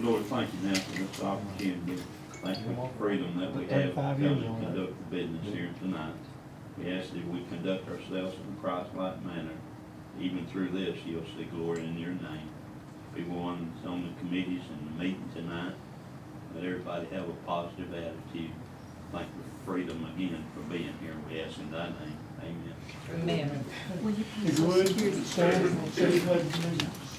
Lord, thank you now for this opportunity. Thank you for the freedom that we have to come and conduct the business here tonight. We ask that we conduct ourselves in a Christ-like manner. Even through this, you'll see glory in your name. Be one that's on the committees and the meeting tonight. Let everybody have a positive attitude. Thank you for freedom again for being here. We ask in thy name. Amen. Amen. If you would, stand and say the pledge of allegiance.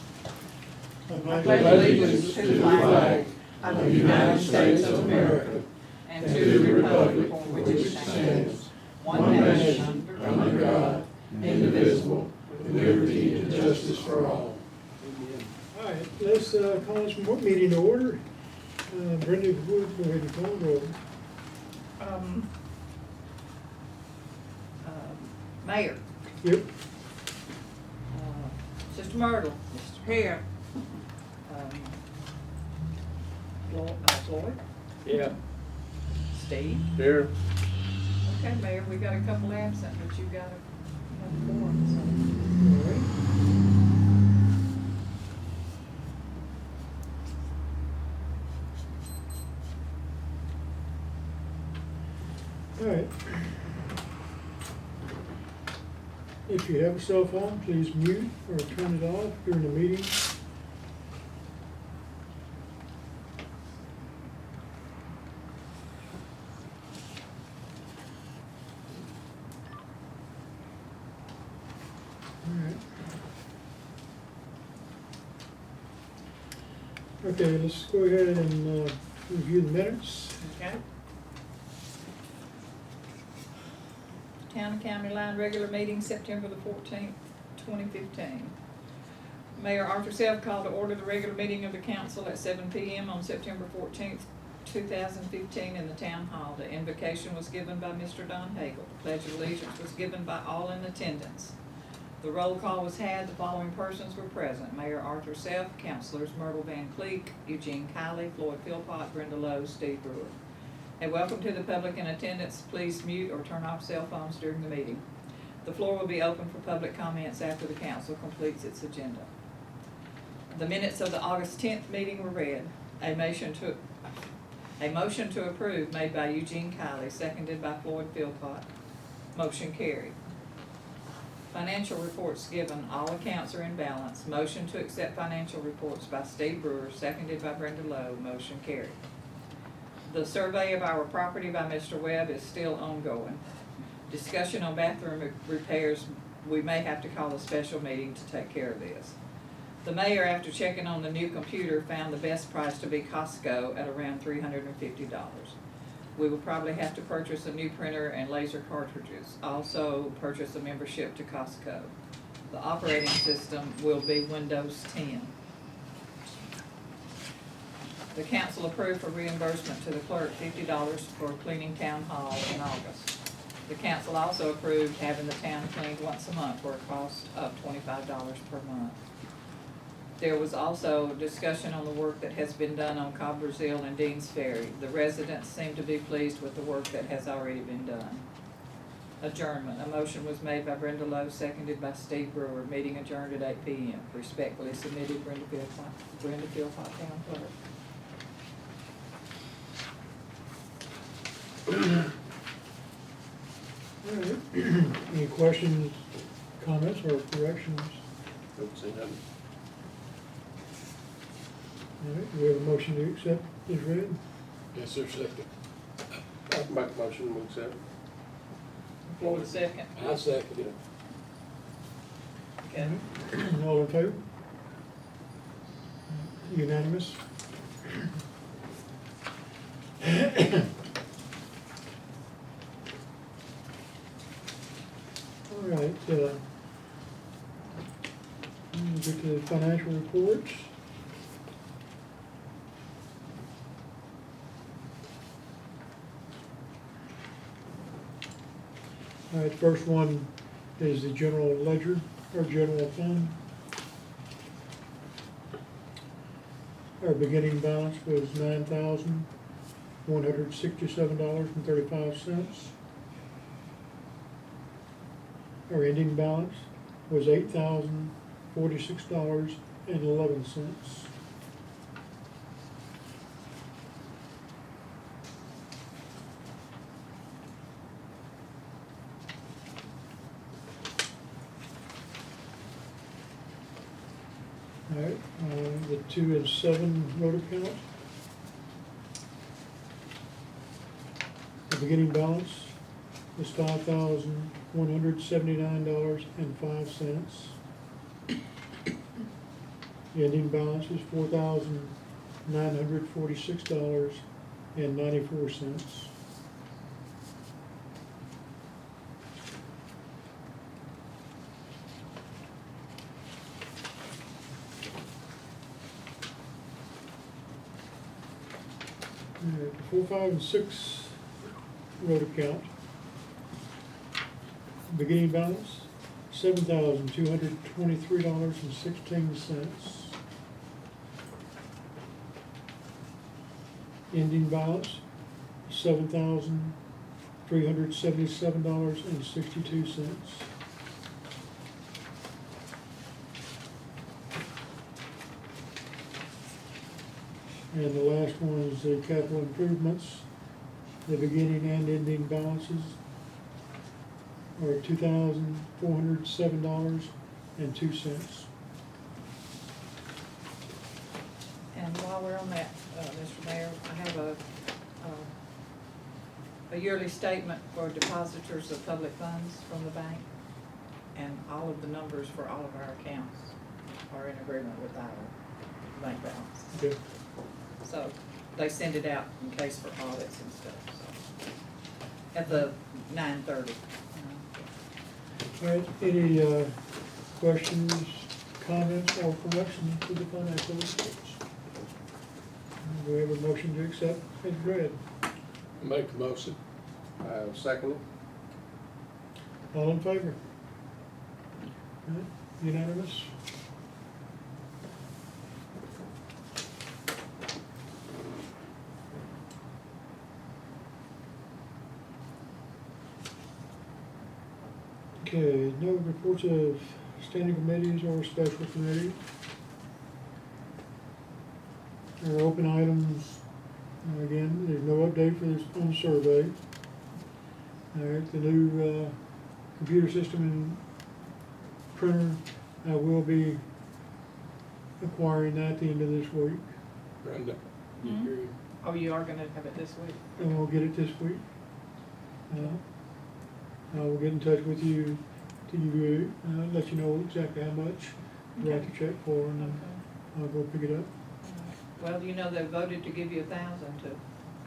I pledge allegiance to the flag of the United States of America and to the republic for which it stands, one nation, under God, indivisible, with liberty and justice for all. All right, let's call this meeting to order. Brenda, Wood, go ahead and call it over. Mayor, Yep. Sister Myrtle, Mr. Hare, Floyd, Yeah. Steve. Here. Okay, Mayor, we got a couple absent, but you got a quorum, All right. All right. If you have a cell phone, please mute or turn it off during the meeting. All right. Okay, let's go ahead and review the minutes. so. Okay. Town and County Line regular meeting, September the 14th, 2015. Mayor Arthur Self called to order the regular meeting of the council at 7 p.m. on September 14th, 2015 in the town hall. The invocation was given by Mr. Don Hagel. The pledge of allegiance was given by all in attendance. The roll call was had. The following persons were present: Mayor Arthur Self, Councilors Myrtle Van Cleek, Eugene Kiley, Floyd Philpott, Brenda Lowe, Steve Brewer. And welcome to the public in attendance. Please mute or turn off cell phones during the meeting. The floor will be open for public comments after the council completes its agenda. The minutes of the August 10th meeting were read. A motion to approve made by Eugene Kiley, seconded by Floyd Philpott. Motion carried. Financial reports given. All accounts are in balance. Motion to accept financial reports by Steve Brewer, seconded by Brenda Lowe. Motion carried. The survey of our property by Mr. Webb is still ongoing. Discussion on bathroom repairs, we may have to call a special meeting to take care of this. The mayor, after checking on the new computer, found the best price to be Costco at around $350. We will probably have to purchase a new printer and laser cartridges. Also purchase a membership to Costco. The operating system will be Windows 10. The council approved for reimbursement to the clerk $50 for cleaning town hall in August. The council also approved having the town cleaned once a month for a cost of $25 per month. There was also discussion on the work that has been done on Cobbler's Hill and Dean's Ferry. The residents seem to be pleased with the work that has already been done. Adjournment. A motion was made by Brenda Lowe, seconded by Steve Brewer. Meeting adjourned at 8 p.m. Respectfully submitted, Brenda Philpott, Town Clerk. All right. Any questions, comments, or corrections? Don't say nothing. All right, do we have a motion to accept as read? Yes, sir, second. I'll make a motion to accept. Floyd, second. I second it. Okay. All in favor? Unanimous? All right, we'll get to the financial reports. All right, first one is the general ledger, or general fund. Our beginning balance was $9,167.35. Our ending balance was $8,046.11. the 2 and 7 road account. The beginning balance is $5,179.05. The ending balance is $4,946.94. The 4, 5, and 6 road account. Beginning balance, $7,223.16. Ending balance, $7,377.62. And the last one is the capital improvements. The beginning and ending balances are $2,407.02. And while we're on that, Mr. Mayor, I have a yearly statement for depositors of public funds from the bank. And all of the numbers for all of our accounts are in agreement with our bank balance. Okay. So they send it out in case for audits and stuff, so, at the 9:30. All right, any questions, comments, or corrections to the financial reports? Do we have a motion to accept as read? Make the motion. Second it. All in favor? All right, unanimous? Okay, no reports of standing committees or special committees. Our open items, again, there's no update for this on survey. All right, the new computer system and printer, will be acquiring that at the end of this week. Brenda, you Mhm. agree? Oh, you are gonna have it this week? And we'll get it this week. We'll get in touch with you to give you, let you know exactly how much to write the check for, and then I'll go pick it up. Well, you know, they voted to give you 1,000 to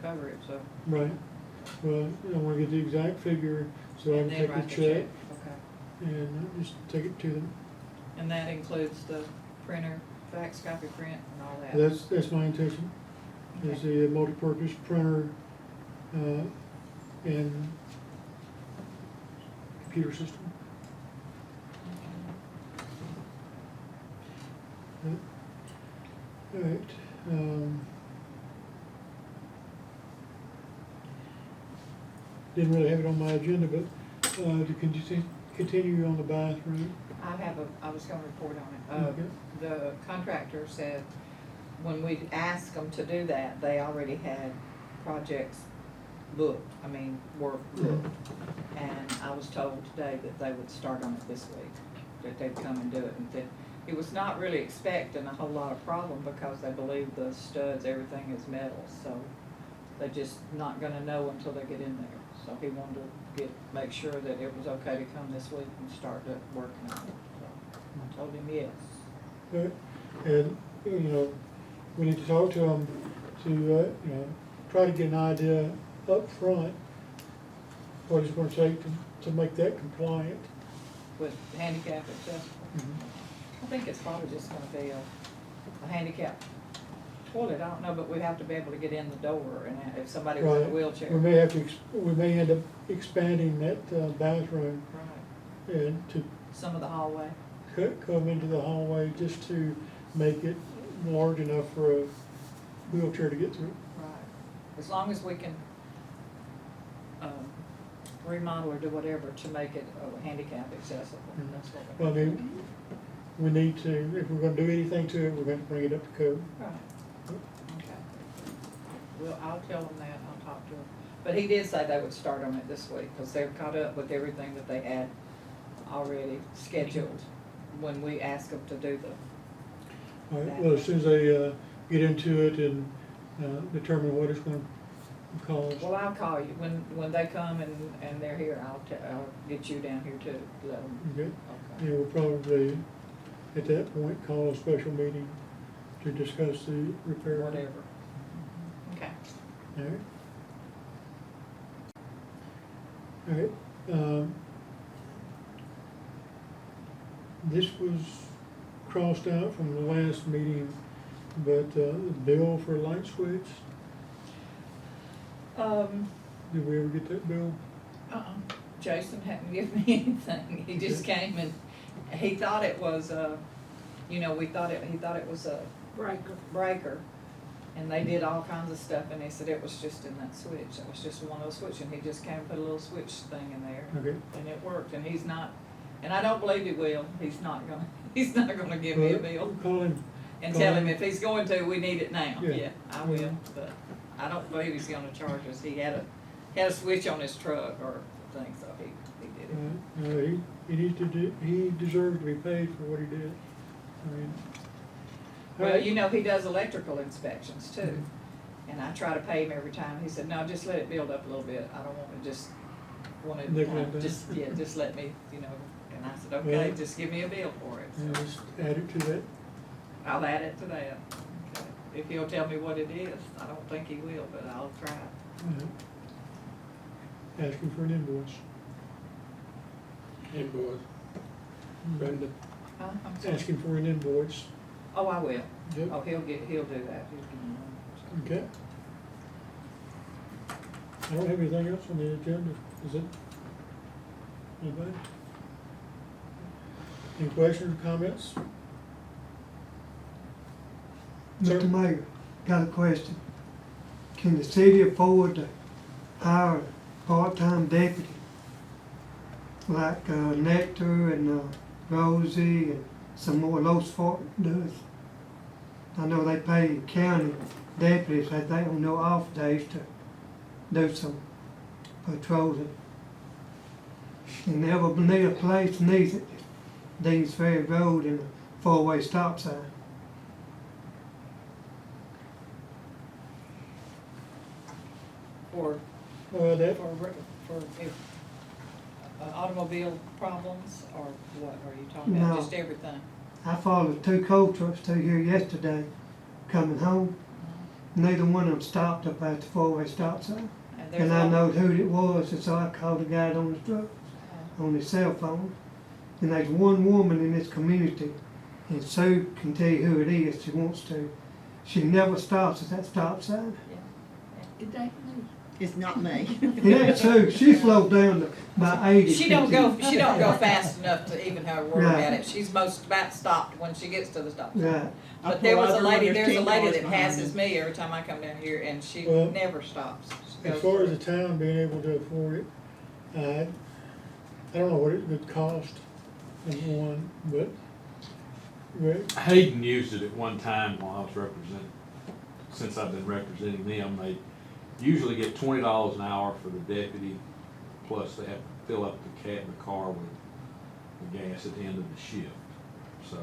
cover it, so. Right. Well, I wanna get the exact figure so I And can then take write the check Okay. and just take it to them. And that includes the printer, fax copy print and all that? That's my intention, is Okay. the multi-purpose printer, and computer system. All right, didn't really have it on my agenda, but, to continue on the bathroom. I was gonna report on it. Okay. The contractor said when we asked them to do that, they already had projects booked, work booked. And I was told today that they would start on it this week, that they'd come and do it. And that he was not really expecting a whole lot of problem because they believe the studs, everything is metal, so they're just not gonna know until they get in there. So he wanted to make sure that it was okay to come this week and start working on it. So I told him yes. Right. And, we need to talk to them to, try to get an idea up front what it's gonna take to make that compliant. With handicap accessible. I think it's probably just gonna be a handicap toilet, I don't know, but we have to be able to get in the door, and if somebody was in a Right. wheelchair. We may have to, we may end up expanding that bathroom Right, and to some of the hallway. come into the hallway just to make it large enough for a wheelchair to get through. Right, as long as we can, remodel or do whatever to make it handicap accessible, that's what we're. Well, I mean, we need to, if we're gonna do anything to it, we're gonna bring it up to code. Right, okay. Well, I'll tell them that, I'll talk to them. But he did say they would start on it this week, because they're caught up with everything that they had already scheduled when we asked them to do All right, well, as soon as they, get into it and, determine what it's gonna cost. Well, I'll call you, when they come and they're here, I'll get you down here too, let them. Okay, Okay. and we'll probably, at that point, call a special meeting to discuss the repair. Whatever. Okay. All right. All right, this was crossed out from the last meeting, but, the bill for light switch, did we ever get that bill? Jason hadn't given me anything, he just came and he thought it was he thought it was a breaker. And they did all kinds of stuff, and they said it was just in that switch, it was just one of those switches, and he just came and put a little switch thing in there. Okay. And it worked, and he's not, and I don't believe he will, he's not gonna give me a bill. Call him. And tell him if he's going to, we need it now, Yeah. yeah, I will, but I don't believe he's gonna charge us, he had a switch on his truck or thing, so he did it. He needs to he deserves to be paid for what he did. I mean. all Well, right. you know, he does electrical inspections too, and I try to pay him every time, he said, no, just let it build up a little bit, I don't want it, Nickel and dime. just let me, and I said, okay, Well- just give me a bill for it. And just add it to that. I'll add it to that, okay. If he'll tell me what it is, I don't think he will, but I'll try. Asking for an invoice. Invoice, Brenda. I'm sorry. Asking for an invoice. Oh, I will. Yep. Oh, he'll do that. He'll give me one. Okay. I don't have anything else on the agenda, is it? Anybody? Any questions or comments? Sir? Mr. Mayor, got a question. Can the city afford to hire a part-time deputy? Like Nectar and Rosie and some more Los Fortin does? I know they pay county deputies, I think, on no off days to do some patrolling. And never need a place needs it. Dean's Ferry Road and a four-way stop sign. For That, if, automobile problems, or what are you talking about? No. Just everything? I followed two coal trucks through here yesterday, coming home. Neither one of them stopped up at the four-way stop sign. there's And I all- knowed who it was, and so I called the guy on the truck, on his cell phone. And there's one woman in this community, and Sue can tell you who it is if she wants to. She never stops at that stop sign. It ain't me. It's not me. It ain't Sue, she slowed down to about 80. She don't go fast enough to even have a word Right. about it. She's most about stopped when she gets to the stop sign. Right. I But there pull was a over when lady, there's there's a 10 lady cars that behind passes me. me every time I come down here, and she Well, never stops. She as goes far as through. the town being able to afford it, I don't know what it would cost, number one, but, Hayden used it at one time while I was representing, since I've been representing them, they usually get $20 an hour for the deputy, plus they have to fill up the car with the gas at the end of the shift, so.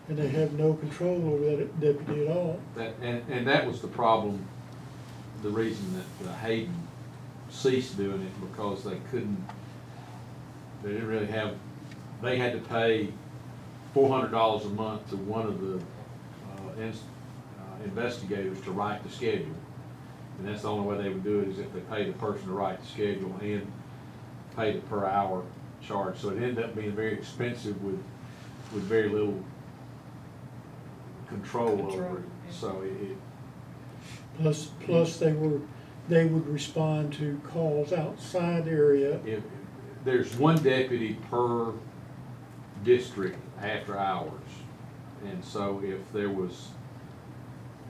and they have no control over that deputy at all. And that was the problem, the reason that Hayden ceased doing it, because they didn't really have, they had to pay $400 a month to one of the investigators to write the schedule. And that's the only way they would do it, is if they paid the person to write the schedule and paid it per hour charge. So it ended up being very expensive with very little control over it. Yeah. So it Plus they would respond to calls outside the area. if, there's one deputy per district after hours. And so if there was,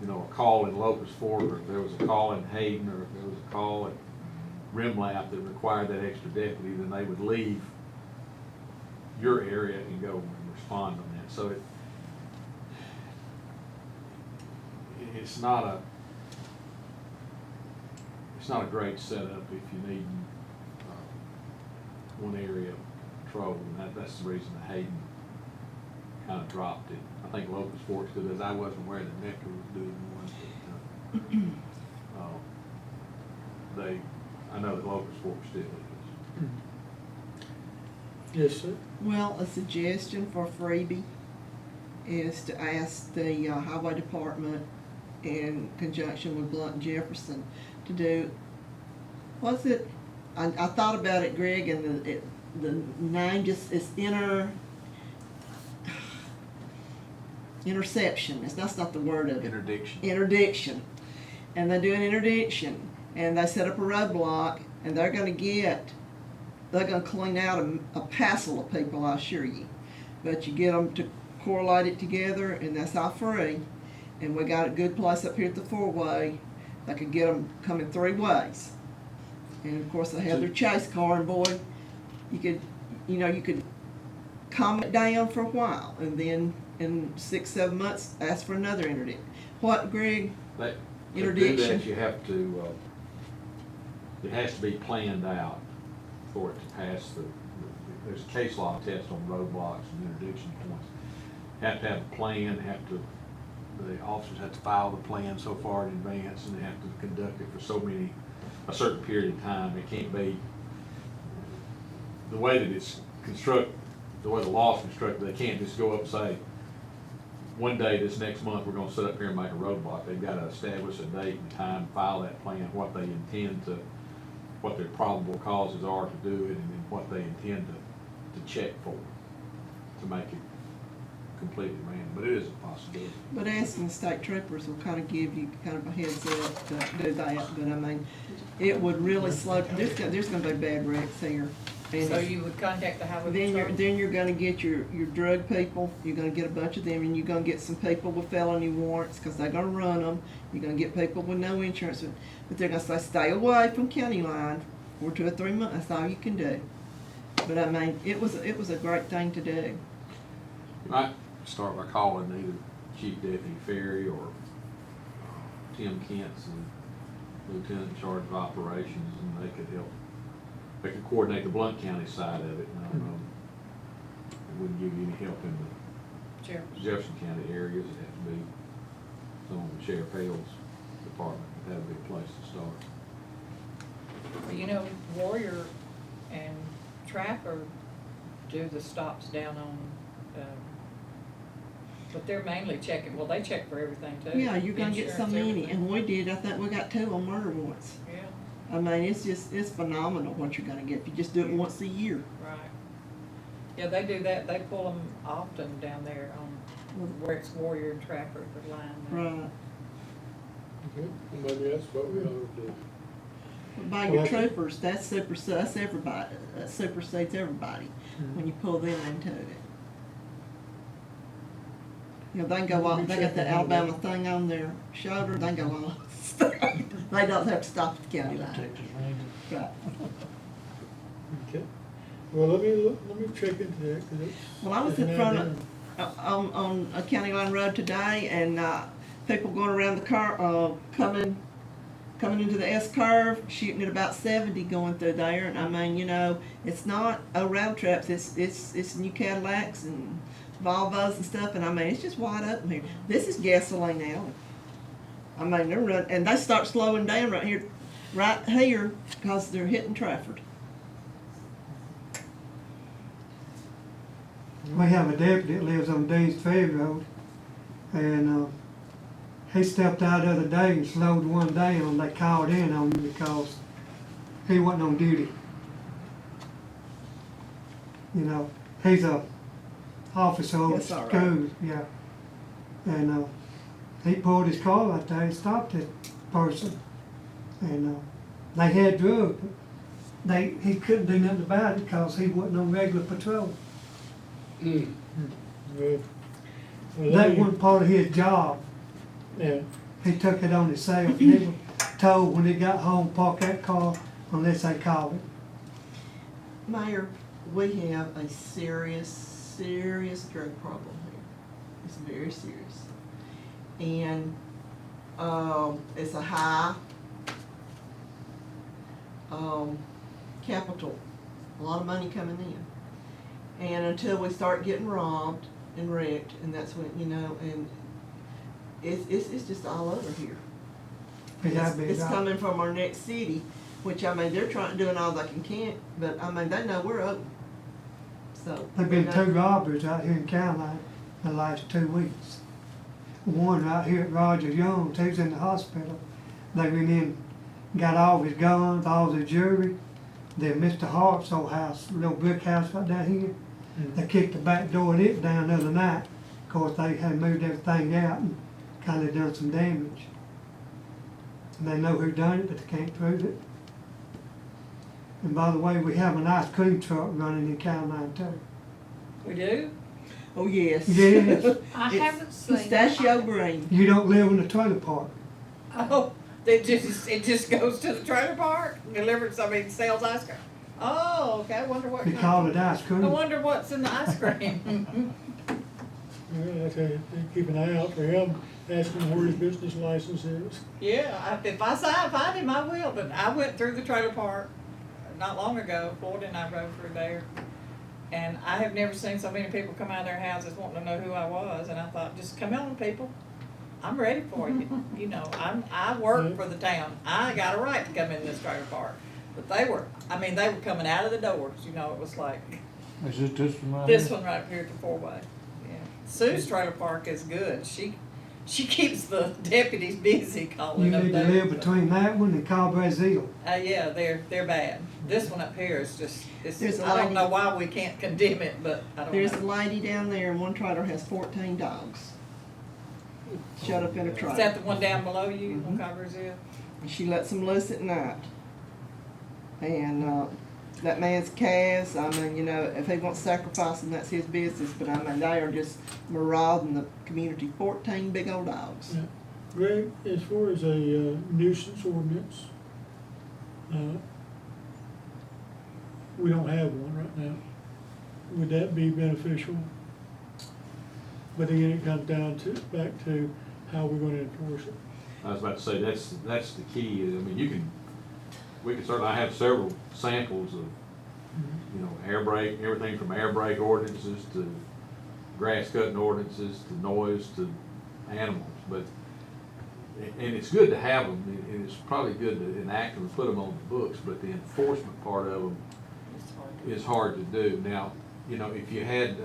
a call in Locust Fork, or if there was a call in Hayden, or if there was a call at Rimlap that required that extra deputy, then they would leave your area and go and respond on that. So it's not a great setup if you need one area patrolled, and that's the reason that Hayden kind of dropped it. I think Locust Fork still does. I wasn't aware that Nectar was doing one, but, I know that Locust Fork still is. Yes, sir. Well, a suggestion for freebie is to ask the highway department in conjunction with Blunt and Jefferson to do, what's it, I thought about it, Greg, and the name just, it's interception, that's not the word of it. Interdiction. And they do an interdiction, and they set up a roadblock, and they're gonna clean out a passel of people, I assure you. But you get them to correlate it together, and that's all free. And we got a good place up here at the four-way. They could get them coming 3 ways. And of course, they have their chase car, and boy, you could calm it down for a while, and then in 6-7 months, ask for another interdiction. What, Greg? To do Interdiction. that, you have to, it has to be planned out for it to pass there's a case law test on roadblocks and interdiction points. Have to have a plan, the officers have to file the plan so far in advance, and they have to conduct it for a certain period of time. It can't be, the way that it's constructed, the way the law's constructed, they can't just go up and say, one day this next month, we're gonna sit up here and make a roadblock. They've gotta establish a date and time, file that plan, what they intend to, what their probable causes are to do it, and then what they intend to check for, to make it completely random. But it is a possibility. But asking state troopers will kind of give you kind of a heads up to do that, but I mean, it would really slow, there's gonna be bad wrecks here. And So you would contact the highway then patrol? then you're gonna get your drug people, you're gonna get a bunch of them, and you're gonna get some people with felony warrants, cause they're gonna run them. You're gonna get people with no insurance, but they're gonna say, stay away from county line for 2 or 3 months, that's all you can do. But I mean, it was a great thing to do. You might start by calling either Chief Deputy Ferry or Tim Kent's and Lieutenant in charge of operations, and they could help. They could coordinate the Blount County side of it, and I don't know, it wouldn't give you any help in the Jefferson County areas. It'd have to be someone with Sheriff Hale's department. That'd be a place to start. Well, you know, Warrior and Trapper do the stops down on, but they're mainly checking, well, they check for everything too. Yeah, you're gonna get so Insurance, many, everything. and we did, I think we got 2 on murder once. Yeah, I mean, it's phenomenal what you're gonna get if you just do it once a year. right. Yeah, they do that, they pull them often down there on where it's Warrior and Trapper, the line there. Right. Okay, maybe that's what we ought to do. By your troopers, that's everybody, that supersedes everybody when you pull them into it. You know, they can go on, they got that Alabama thing on their shoulder, they can go on. They don't have to stop at the county line. Texas Ranger. Right. Okay. Well, let me check into that, 'cause it's. Well, I was it's in an front idea. of, on a county line road today, and, people going around the car, coming into the S curve, shooting at about 70 going through there, and I mean, you know, it's not rail traps, it's new Cadillacs and Volvos and stuff, and I mean, it's just wide open here. This is gasoline now. I mean, they're running, and they start slowing down right here, because they're hitting Trafford. We have a deputy that lives on Dean's Ferry Road, and, he stepped out the other day and slowed one down. They called in on him because he wasn't on duty. You know, he's a officer of That's all right. schools, yeah. And, he pulled his car out there and stopped that person. And, they had drugs, but he couldn't do nothing about it because he wasn't on regular patrol. Well, well, That let me- wasn't part of his job. Yeah, He took it on himself, and he was told when he got home, park that car unless they called him. Mayor, we have a serious drug problem here. It's very serious. And, it's a high, capital, a lot of money coming in. And until we start getting robbed, and wrecked, and that's when, you know, and it's just all over here. It's coming from our next city, which, I mean, they're doing all they can, but, I mean, they know we're open. So. There've been 2 robberies out here in Caroline in the last 2 weeks. One right here at Roger Young's, he was in the hospital. They went in, got all his guns, all his jewelry. Then Mr. Hart's old house, little brick house right down here, they kicked the back door of it down the other night. Of course, they had moved everything out and kinda done some damage. And they know who done it, but they can't prove it. And by the way, we have an ice cream truck running in Caroline too. We do? Oh, yes. Yes. I It's haven't seen. Pistachio green. You don't live in a trailer park. Oh, it just goes to the trailer park, delivers, I mean, sells ice cream. Oh, okay, I wonder what. We call it ice I cream. wonder what's in the ice cream. Well, I tell you, keep an eye out for him, ask him where his business license is. Yeah, if I find him, I will, but I went through the trailer park not long ago, Floyd and I rode through there. And I have never seen so many people come out of their houses wanting to know who I was, and I thought, just come on, people. I'm ready for you. You know, I work for the town. I got a right to come in this trailer park. But they were coming out of the doors, you know, it was like, Is it this one right this one right here at the 4-way. Yeah. Sue's trailer park is good. She keeps the deputies busy calling You them need to down. live between that one and Cal Brazil. Yeah, they're bad. This one up here is just, There's a I don't lady- know why we can't condemn it, but I don't know. There's a lady down there, and one trailer has 14 dogs. Shut up in a Is trailer. that the one down below you on Mhm. Converseville? And she lets them loose at night. And that man's calves, I mean, you know, if he wants to sacrifice them, that's his business. But I mean, they are just marauding the community. 14 big old dogs. Yeah. Greg, as far as a nuisance ordinance, we don't have one right now. Would that be beneficial? But again, it comes down to, back to how we're gonna enforce it. I was about to say, that's the key, is, I mean, we can certainly, I have several samples of, you know, air brake, everything from air brake ordinances to grass cutting ordinances to noise to animals, but, and it's good to have them, and it's probably good to enact them and put them on the books, but the enforcement part of them It's hard to- is hard to do. Now, you know, if you had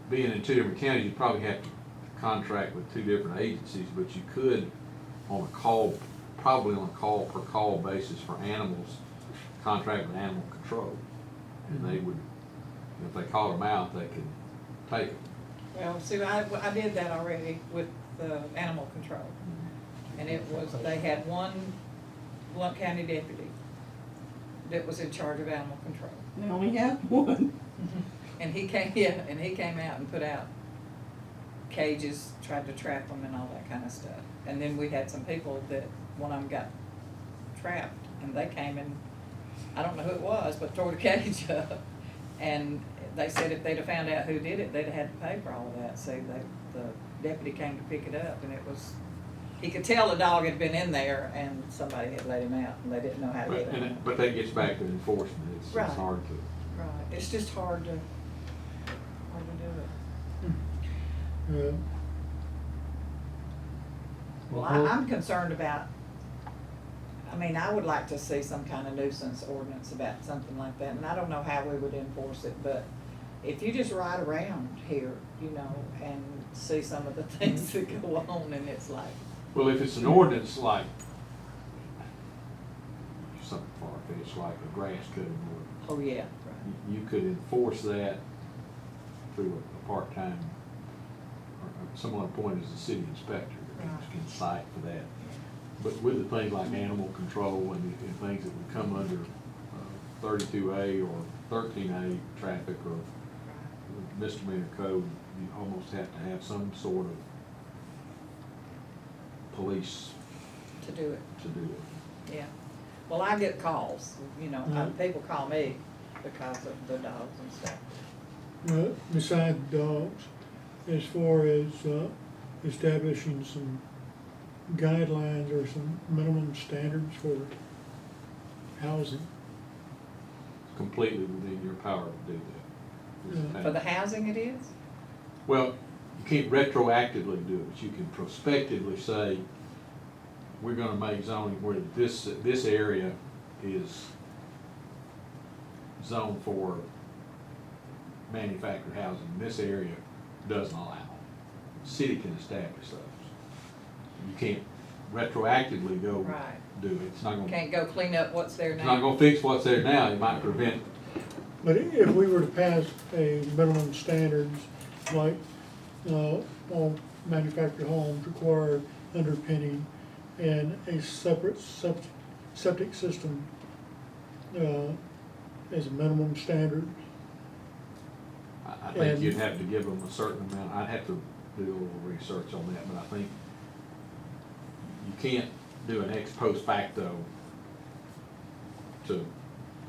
being in 2 different counties, you'd probably have to contract with 2 different agencies, but you could probably on a call per call basis for animals, contract with animal control. And they would, if they called them out, they could take them. Well, see, I did that already with the animal control. And it was, they had one Blount County deputy that was in charge of animal control. They only have one. And he came out and put out cages, tried to trap them and all that kind of stuff. And then we had some people that, one of them got trapped, and they came and, I don't know who it was, but tore the cage up. And they said if they'd have found out who did it, they'd have had to pay for all of that. So the deputy came to pick it up, and it was, he could tell the dog had been in there and somebody had let him out, and they didn't know how to get him out. But that gets back to enforcement, it's Right. hard to. Right, it's just hard to do it. Well, I'm concerned about, I mean, I would like to see some kind of nuisance ordinance about something like that, and I don't know how we would enforce it, but if you just ride around here, you know, and see some of the things that go on, and it's like, Well, if it's an ordinance like, something far-fetched, like a grass cutting ordinance, oh, yeah, right. you could enforce that through a part-time, or someone appointed as a city inspector that Right. can cite for that. But with the things like animal control and things that would come under 32A or 13A traffic or misdemeanor code, you almost have to have some sort of police To do it, to do it. yeah. Well, I get calls, you know, Mhm. people call me because of the dogs and stuff. Well, besides dogs, as far as establishing some guidelines or some minimum standards for housing. It's completely within your power to do that. Yeah. For the housing it is? Well, you can't retroactively do it, but you can prospectively say, we're gonna make zoning where this area is zoned for manufactured housing, this area doesn't allow. City can establish those. You can't retroactively go Right. do it, it's not gonna, Can't go clean up what's there it's not now. gonna fix what's there now, it might prevent. But if we were to pass a minimum standards, like, all manufactured homes require underpinning and a separate septic system, as a minimum standard, I think And- you'd have to give them a certain amount, I'd have to do a little research on that, but I think you can't do an ex post facto to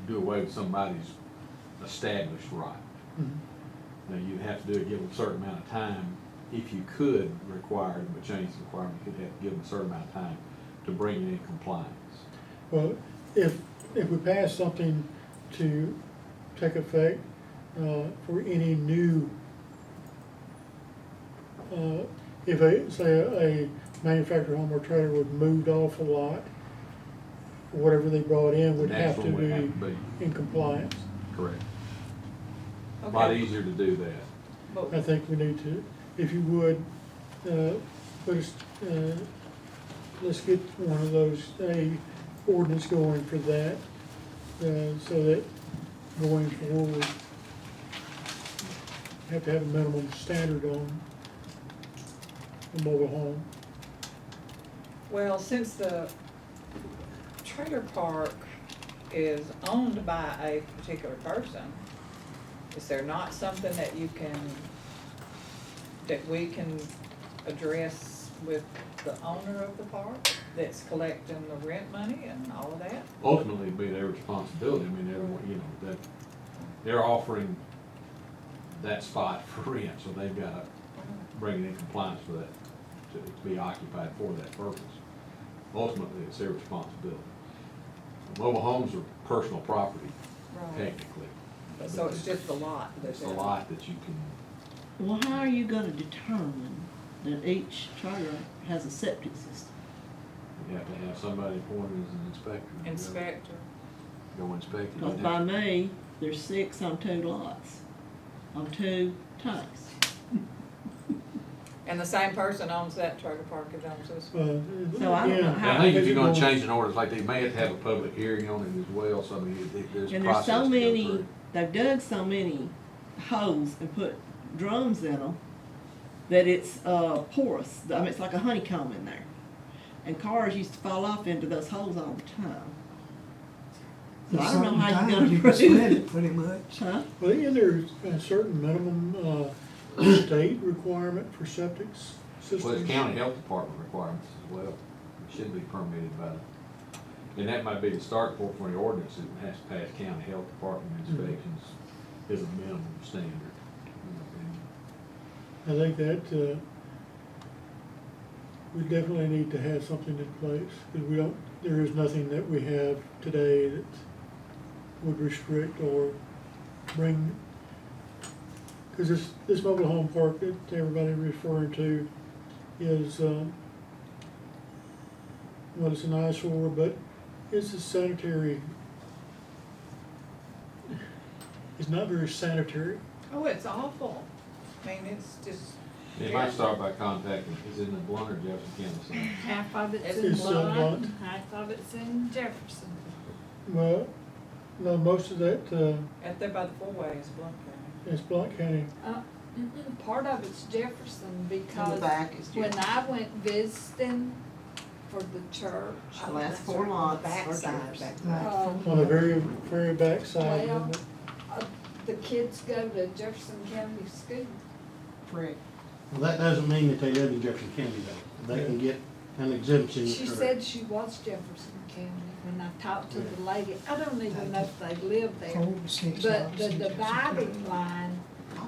do away with somebody's established right. Now, you'd have to do it, give them a certain amount of time, if you could require them, but change the requirement, you could have to give them a certain amount of time to bring it in compliance. Well, if we pass something to take effect, for any new, if say a manufactured home or trailer was moved off a lot, whatever they brought in would have to Next one would have to be be. in compliance. Correct. A lot Okay. easier to do that. But- I think we need to, if you would, let's get one of those, a ordinance going for that, so that going forward, have to have a minimum standard on a mobile home. Well, since the trailer park is owned by a particular person, is there not something that we can address with the owner of the park that's collecting the rent money and all of that? Ultimately, it'd be their responsibility, I mean, everyone, you know, that, they're offering that spot for rent, so they've gotta bring it in compliance with that, to be occupied for that purpose. Ultimately, it's their responsibility. Mobile homes are personal property, technically. So it's just the lot It's that's a lot that you can, Well, how are you gonna determine that each trailer has a septic system? you have to have somebody appointed as an inspector. inspector. Go inspect it. Cause by me, there's 6 on 2 lots, on 2 tanks. And the same person owns that trailer park as owns this one. So I don't know again, how- I think if you're gonna it's change an ordinance, like they may have to have a public hearing on it as well, so I mean, there's a And process there's so to go many, through. they've dug so many holes and put drums in them that it's porous. I mean, it's like a honeycomb in there. And cars used to fall off into those holes all the time. So I don't know how you're Sometimes you gonna can smell prove it it. pretty much. Huh? Well, isn't there a certain minimum, state requirement for septic systems? Well, it's county health department requirements as well. It should be permitted by the, and that might be the start point for the ordinance, it has to pass county health department inspections as a minimum standard. I think that, we definitely need to have something in place, because we don't, there is nothing that we have today that would restrict or bring, because this mobile home park that everybody referring to is, well, it's an eyesore, but it's a sanitary, it's not very sanitary. Oh, it's awful. I mean, it's just. It might start by contacting, is it in the Blount or Jefferson County Center? Half of it's in It's, Blunt, Blunt. and half of it's in Jefferson. Well, no, most of that, Out there by the four-way is Blount County. is Blount County. Part of it's Jefferson In the because back is when Jefferson. I went visiting for the church. The last 4 lots are Backside, Jefferson. um, On the very back side, Well, isn't it? the kids go to Jefferson County School. Correct. Well, that doesn't mean that they live in Jefferson County though. They can get an exemption. She or- said she was Jefferson County when I talked to the lady. I don't even know if they live there. 4 to 6 But lots the in Jefferson dividing County. line,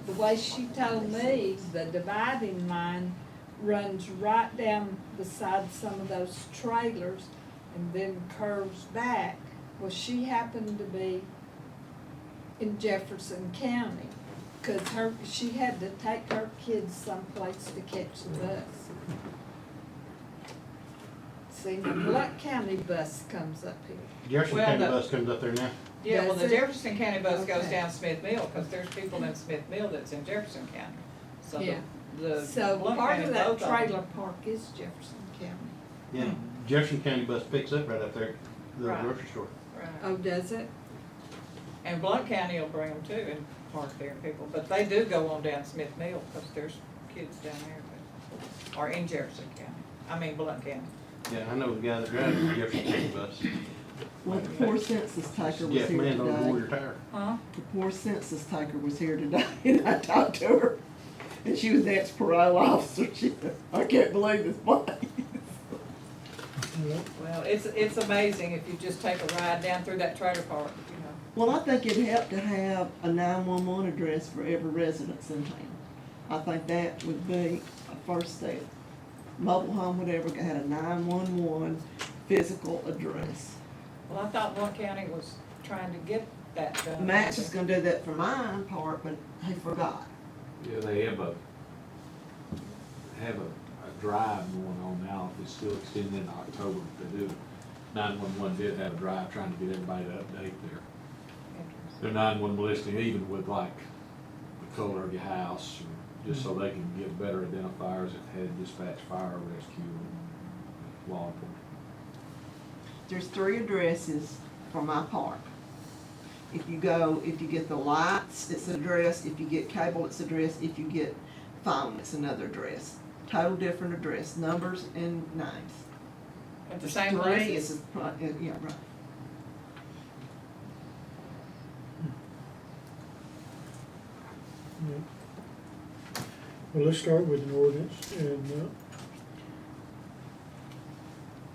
the way she told me, the dividing line runs right down beside some of those trailers and then curves back. Well, she happened to be in Jefferson County. 'cause she had to take her kids someplace to catch the bus. See, the Blount County bus comes up here. Jefferson Well, County the- bus comes up there now. Yeah, well, Does the it? Jefferson County bus goes Okay. down Smith Mill, cause there's people in Smith Mill that's in Jefferson County. So the- Yeah. the So Blount part County, of that both of them. trailer park is Jefferson County. Yeah, Jefferson County bus picks up right up there, at the Right. grocery store. Right. Oh, does it? And Blount County will bring them too and park there, people, but they do go on down Smith Mill, cause there's kids down there that are in Jefferson County, Blount County. Yeah, I know the guy that drives the Jefferson County bus. Well, the poor census taker was Jeff here Mann on Warrior today. Tire. Huh? The poor census taker was here today, and I talked to her, and she was the ex-parole officer. I can't believe this place. Well, Well, it's amazing if you just take a ride down through that trailer park, you know. Well, I think it'd help to have a 911 address for every residence in town. I think that would be a first step. Mobile home, whatever, had a 911 physical address. Well, I thought Blount County was trying to get that done. Max is gonna do that for mine part, but he forgot. Yeah, they have a drive going on now, it's still extended in October, but they do. 911 did have a drive trying to get everybody to update their 911 listing, even with like the color of your house, or just so they can get better identifiers if they had dispatch, fire, rescue, and law enforcement. There's 3 addresses for my park. If you get the lights, it's an address. If you get cable, it's an address. If you get phone, it's another address. Total different address, numbers and names. At the same 3 places. is, yeah, right. yeah. Well, let's start with an ordinance and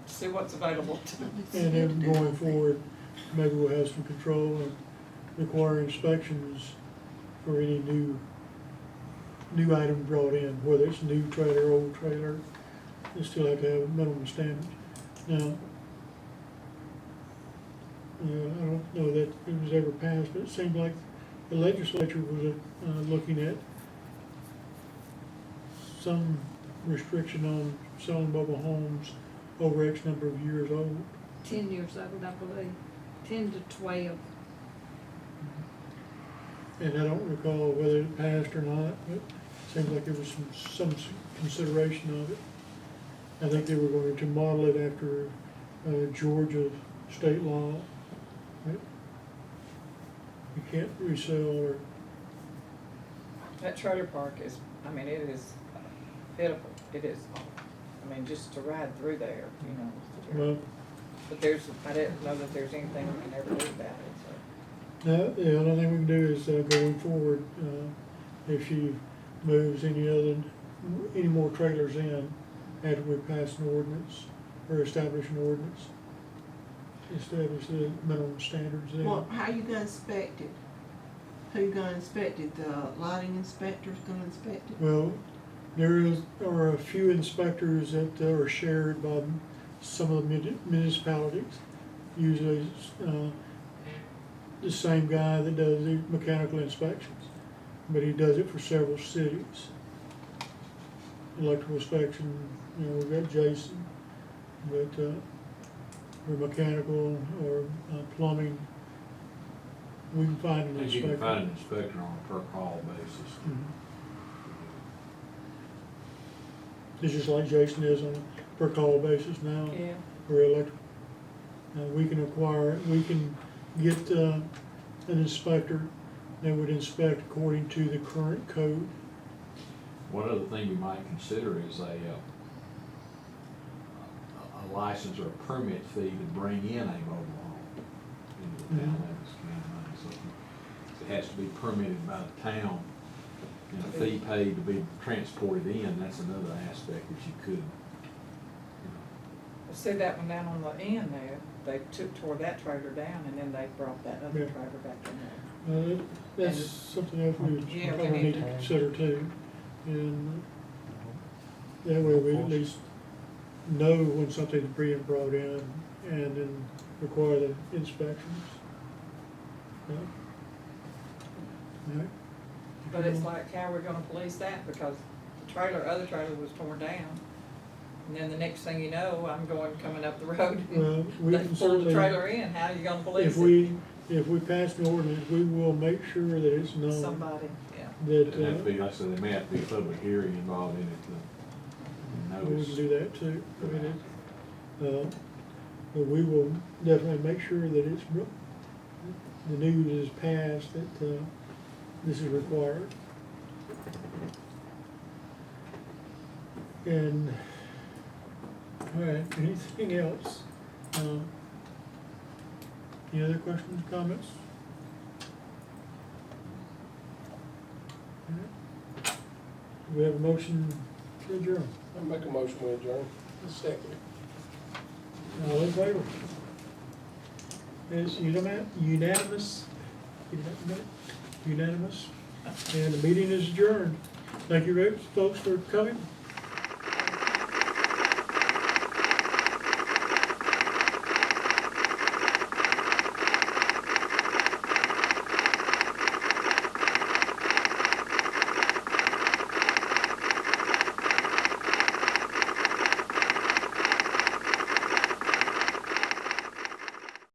See what's available. then going forward, maybe we'll have some control and require inspections for any new item brought in, whether it's new trailer, old trailer, they still have to have minimum standards. Now, I don't know that it was ever passed, but it seemed like the legislature was looking at some restriction on selling mobile homes over X number of years old. 10 years old, I believe, 10 to 12. And I don't recall whether it passed or not, but it seems like there was some consideration of it. I think they were going to model it after Georgia state law. Right? You can't resell or, That trailer park is, it is pitiful, it is, just to ride through there, you know. well, But I didn't know that there's anything we can ever do about it, so. no, the only thing we can do is going forward, if she moves any more trailers in after we pass an ordinance or establish an ordinance, establish the minimum standards then. Well, how you gonna inspect it? Who you gonna inspect it? The lighting inspector's gonna inspect it? Well, there are a few inspectors that are shared by some of the municipalities. Usually the same guy that does the mechanical inspections, but he does it for several cities. Electrical inspection, we've got Jason, but for mechanical or plumbing, we can find an And inspector. you can find an inspector on a per call basis. Mhm. It's just like Jason is on a per call basis now. Yeah. For electric. We can get an inspector that would inspect according to the current code. One other thing you might consider is a license or a permit fee to bring in a mobile home into the town limits county. So it has to be permitted by the town and a fee paid to be transported in. That's another aspect that you could, See that one down on the end there, they tore that trailer down and then they brought that other Yeah. trailer back in there. That's something else we Yeah, we probably need need to to- consider too. And that way we at least know when something's being brought in and then require the inspections. Yeah. All right. But it's like, how are we gonna police that? Because the other trailer was torn down. And then the next thing you know, I'm coming up the road, Well, we they can pulled certainly, the trailer in, how are you gonna police if it? if we pass an ordinance, we will make sure that it's known Somebody, yeah. that, It'd have to be, like I said, there may have to be a public hearing involved in it to we notice. can do that too. I mean, but we will definitely make sure that the news is passed that, this is required. And, all right, anything else? Any other questions, comments? All right. We have a motion to adjourn. I make a motion we adjourn. Second. All in favor? It's unanimous, unanimous, and the meeting is adjourned. Thank you, folks, for coming.